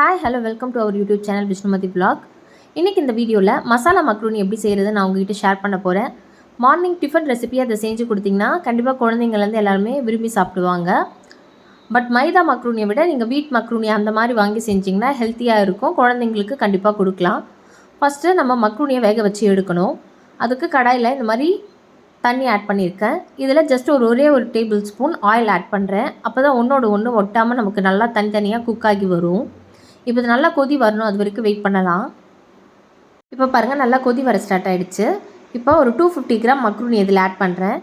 Hi hello welcome to our YouTube channel Vishnumathi vlog. இன்றைக்கி இந்த வீடியோவில் மசாலா மக்ரூனி எப்படி செய்கிறது நான் உங்ககிட்ட ஷேர் பண்ண போகிறேன். மார்னிங் டிஃபன் ரெசிபி அதை செஞ்சு கொடுத்திங்கன்னா கண்டிப்பாக குழந்தைங்கள்லேருந்து எல்லாருமே விரும்பி சாப்பிடுவாங்க. பட் மைதா மக்ரூனியை விட நீங்கள் வீட் மக்ரூனி அந்த மாதிரி வாங்கி செஞ்சிங்கன்னா ஹெல்த்தியாக இருக்கும், குழந்தைங்களுக்கு கண்டிப்பாக கொடுக்கலாம். ஃபஸ்ட்டு நம்ம மக்ரூனியை வேக வச்சு எடுக்கணும். அதுக்கு கடாயில் இந்த மாதிரி தண்ணி ஆட் பண்ணியிருக்கேன். இதில் ஜஸ்ட் ஒரே ஒரு டேபிள் ஸ்பூன் ஆயில் ஆட் பண்ணுறேன். அப்போ தான் ஒன்றோடு ஒன்று ஒட்டாமல் நமக்கு நல்லா தனித்தனியாக குக் ஆகி வரும். இப்போ இது நல்லா கொதி வரணும், அது வரைக்கும் வெயிட் பண்ணலாம். இப்போ பாருங்கள் நல்லா கொதி வர ஸ்டார்ட் ஆகிடுச்சு. இப்போ ஒரு 250 கிராம் மக்ரூனி இதில் ஆட் பண்ணுறேன்.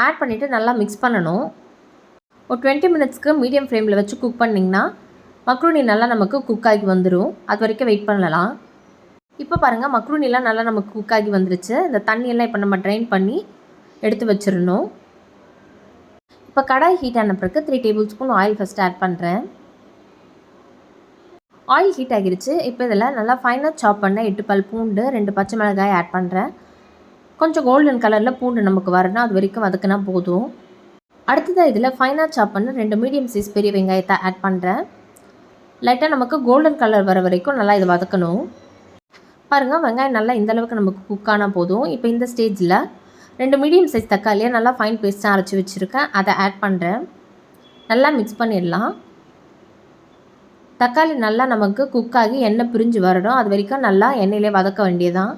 ஆட் பண்ணிவிட்டு நல்லா மிக்ஸ் பண்ணணும். ஒரு 20 மினிட்ஸ்க்கு மீடியம் ஃப்ளேமில் வச்சு குக் பண்ணிங்கன்னா மக்ரூனி நல்லா நமக்கு குக் ஆகி வந்துடும். அது வரைக்கும் வெயிட் பண்ணலாம். இப்போ பாருங்கள் மக்ரூனிலாம் நல்லா நமக்கு குக் ஆகி வந்துருச்சு. இந்த தண்ணியெல்லாம் இப்போ நம்ம ட்ரைன் பண்ணி எடுத்து வச்சிடணும். இப்போ கடாய் ஹீட் ஆன பிறகு 3 tablespoon oil first add பண்ணுறேன். ஆயில் ஹீட் ஆகிடுச்சு. இப்போ இதில் நல்லா ஃபைனாக சாப் பண்ண 8 பல் பூண்டு, 2 பச்சை மிளகாய் ஆட் பண்ணுறேன். கொஞ்சம் கோல்டன் கலரில் பூண்டு நமக்கு வரணும், அது வரைக்கும் வதக்கினா போதும். அடுத்ததாக இதில் ஃபைனாக சாப் பண்ண 2 மீடியம் சைஸ் பெரிய வெங்காயத்தை ஆட் பண்ணுறேன். லைட்டாக நமக்கு கோல்டன் கலர் வர வரைக்கும் நல்லா இதை வதக்கணும். பாருங்கள் வெங்காயம் நல்லா இந்தளவுக்கு நமக்கு குக் ஆனால் போதும். இப்போ இந்த ஸ்டேஜில் 2 மீடியம் சைஸ் தக்காளியை நல்லா ஃபைன் பேஸ்ட்டாக அரைச்சி வச்சுருக்கேன், அதை ஆட் பண்ணுறேன். நல்லா மிக்ஸ் பண்ணிடலாம். தக்காளி நல்லா நமக்கு குக் ஆகி எண்ணெய் பிரிஞ்சு வரணும், அது வரைக்கும் நல்லா எண்ணெயிலே வதக்க வேண்டியதான்.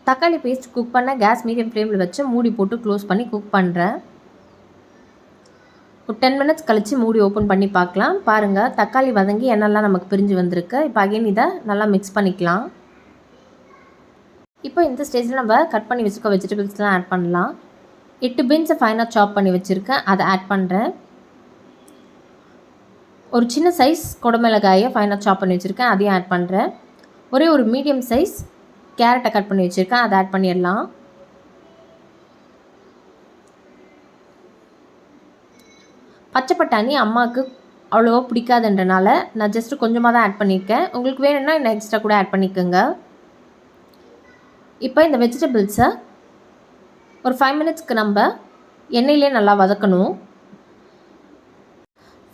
தக்காளி பேஸ்ட் குக் பண்ண கேஸ் மீடியம் ஃப்ளேமில் வச்சு மூடி போட்டு க்ளோஸ் பண்ணி குக் பண்ணுறேன். ஒரு 10 மினிட்ஸ் கழித்து மூடி ஓப்பன் பண்ணி பார்க்கலாம். பாருங்கள் தக்காளி வதங்கி எண்ணெய்லாம் நமக்கு பிரிஞ்சு வந்திருக்கு. இப்போ அகைன் இதை நல்லா மிக்ஸ் பண்ணிக்கலாம். இப்போ இந்த ஸ்டேஜில் நம்ம கட் பண்ணி வச்சுருக்க வெஜிடபிள்ஸ்லாம் ஆட் பண்ணலாம். 8 பீன்ஸை ஃபைனாக சாப் பண்ணி வச்சுருக்கேன், அதை ஆட் பண்ணுறேன். ஒரு சின்ன சைஸ் குடமிளகாயை ஃபைனாக சாப் பண்ணி வச்சுருக்கேன், அதையும் ஆட் பண்ணுறேன். ஒரே ஒரு மீடியம் சைஸ் கேரட்டை கட் பண்ணி வச்சுருக்கேன், அதை ஆட் பண்ணிடலாம். பச்சை பட்டாணி அம்மாவுக்கு அவ்வளோவா பிடிக்காதுன்றனால நான் ஜஸ்ட்டு கொஞ்சமாக தான் ஆட் பண்ணியிருக்கேன். உங்களுக்கு வேணும்னா இன்னும் எக்ஸ்ட்ரா கூட ஆட் பண்ணிக்கோங்க. இப்போ இந்த வெஜிடபிள்ஸை ஒரு 5 மினிட்ஸ்க்கு நம்ம எண்ணெயிலே நல்லா வதக்கணும்.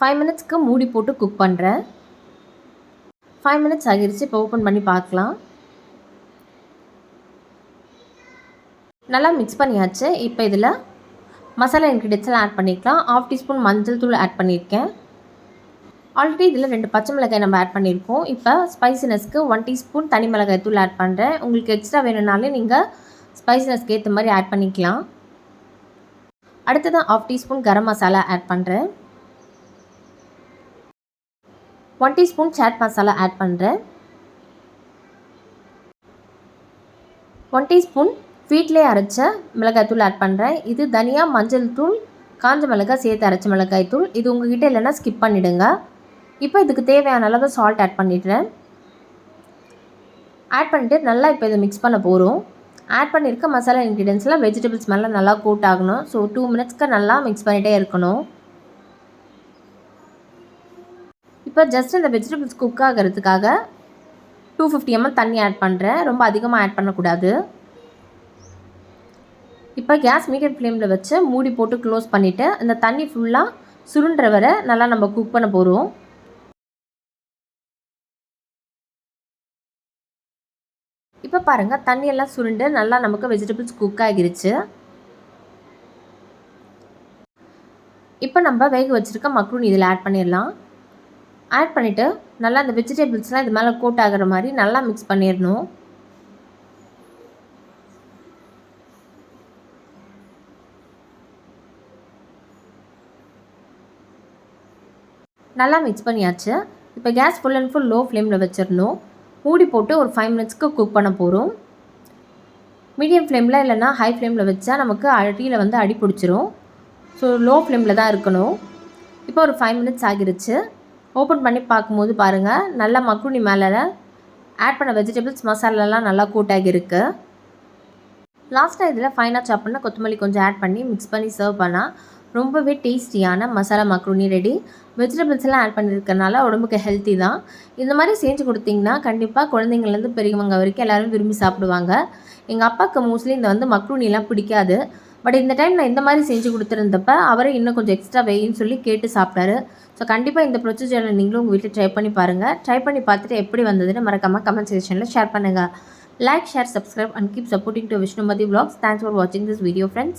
5 மினிட்ஸ்க்கு மூடி போட்டு குக் பண்ணுறேன். 5 மினிட்ஸ் ஆகிடுச்சு. இப்போ ஓப்பன் பண்ணி பார்க்கலாம். நல்லா மிக்ஸ் பண்ணியாச்சு. இப்போ இதில் மசாலா இன்க்ரீடியன்ட்ஸ்லாம் ஆட் பண்ணிக்கலாம். 1/2 டீஸ்பூன் மஞ்சள் தூள் ஆட் பண்ணியிருக்கேன். ஆல்ரெடி இதில் 2 பச்சை மிளகாய் நம்ம ஆட் பண்ணியிருக்கோம். இப்போ ஸ்பைசினஸ்க்கு 1 டீஸ்பூன் தனி மிளகாய் தூள் ஆட் பண்ணுறேன். உங்களுக்கு எக்ஸ்ட்ரா வேணும்னாலே நீங்கள் ஸ்பைசினஸ்க்கு ஏற்ற மாதிரி ஆட் பண்ணிக்கலாம். அடுத்ததான் 1/2 டீஸ்பூன் கரம் மசாலா ஆட் பண்ணுறேன். 1 டீஸ்பூன் சாட் மசாலா ஆட் பண்ணுறேன். 1 டீஸ்பூன் வீட்டிலே அரைச்ச மிளகாய் தூள் ஆட் பண்ணுறேன். இது தனியா, மஞ்சள் தூள், காஞ்ச மிளகாய் சேர்த்து அரைச்ச மிளகாய் தூள். இது உங்ககிட்ட இல்லைன்னா ஸ்கிப் பண்ணிவிடுங்க. இப்போ இதுக்கு தேவையான அளவு சால்ட் ஆட் பண்ணிடுறேன். ஆட் பண்ணிவிட்டு நல்லா இப்போ இதை மிக்ஸ் பண்ண போகிறோம். ஆட் பண்ணியிருக்க மசாலா இன்க்ரீடியன்ஸ்லாம் வெஜிடபிள்ஸ் மேலே நல்லா கோட் ஆகணும். ஸோ 2 மினிட்ஸ்க்கு நல்லா மிக்ஸ் பண்ணிகிட்டே இருக்கணும். இப்போ ஜஸ்ட் இந்த வெஜிடபிள்ஸ் குக் ஆகிறதுக்காக 250 ml தண்ணி ஆட் பண்ணுறேன். ரொம்ப அதிகமாக ஆட் பண்ணக்கூடாது. இப்போ கேஸ் மீடியம் ஃப்ளேமில் வச்சு மூடி போட்டு க்ளோஸ் பண்ணிவிட்டு இந்த தண்ணி ஃபுல்லாக சுருண்டுற வரை நல்லா நம்ம குக் பண்ண போகிறோம். இப்போ பாருங்கள் தண்ணியெல்லாம் சுருண்டு நல்லா நமக்கு வெஜிடபிள்ஸ் குக் ஆகிருச்சு. இப்போ நம்ம வேக வச்சுருக்க மக்ரூனி இதில் ஆட் பண்ணிடலாம். ஆட் பண்ணிவிட்டு நல்லா அந்த வெஜிடபிள்ஸ்லாம் இது மேலே கோட் ஆகிற மாதிரி நல்லா மிக்ஸ் பண்ணிடணும். நல்லா மிக்ஸ் பண்ணியாச்சு. இப்போ gas full and full low ஃப்ளேமில் வச்சிடணும். மூடி போட்டு ஒரு 5 மினிட்ஸ்க்கு குக் பண்ண போகிறோம். மீடியம் ஃப்ளேமில் இல்லைன்னா ஹை ஃப்ளேமில் வச்சா நமக்கு அடியில் வந்து அடி பிடிச்சிரும். ஸோ லோ ஃப்ளேமில் தான் இருக்கணும். இப்போ ஒரு 5 மினிட்ஸ் ஆகிருச்சு. ஓப்பன் பண்ணி பார்க்கும்போது பாருங்கள் நல்லா மக்ரூனி மேலே ஆட் பண்ண வெஜிடபிள்ஸ் மசாலாலாம் நல்லா கூட்டாகிருக்கு. லாஸ்ட்டாக இதில் ஃபைனாக சாப் பண்ண கொத்தமல்லி கொஞ்சம் ஆட் பண்ணி மிக்ஸ் பண்ணி சர்வ் பண்ணால் ரொம்பவே டேஸ்டியான மசாலா மக்ரூனி ரெடி. வெஜிடபிள்ஸ்லாம் ஆட் பண்ணியிருக்கனால உடம்புக்கு ஹெல்த்தி தான். இந்த மாதிரி செஞ்சு கொடுத்திங்கன்னா கண்டிப்பாக குழந்தைங்கள்லேருந்து பெரியவங்க வரைக்கும் எல்லோரும் விரும்பி சாப்பிடுவாங்க. எங்கள் அப்பாவுக்கு மோஸ்ட்லி இந்த மக்ரூனிலாம் பிடிக்காது. பட் இந்த டைம் நான் இந்த மாதிரி செஞ்சு கொடுத்துருந்தப்ப அவரே இன்னும் கொஞ்சம் எக்ஸ்ட்ரா வெயின்னு சொல்லி கேட்டு சாப்பிட்டாரு. ஸோ கண்டிப்பாக இந்த ப்ரொசீஜரை நீங்களும் உங்கள் வீட்டில் ட்ரை பண்ணி பாருங்கள். ட்ரை பண்ணி பார்த்துட்டு எப்படி வந்ததுன்னு மறக்காமல் கமெண்ட் செக்ஷனில் ஷேர் பண்ணுங்கள். Like, share, subscribe and keep supporting to Vishnumathi Vlogs. Thanks for watching this video, friends.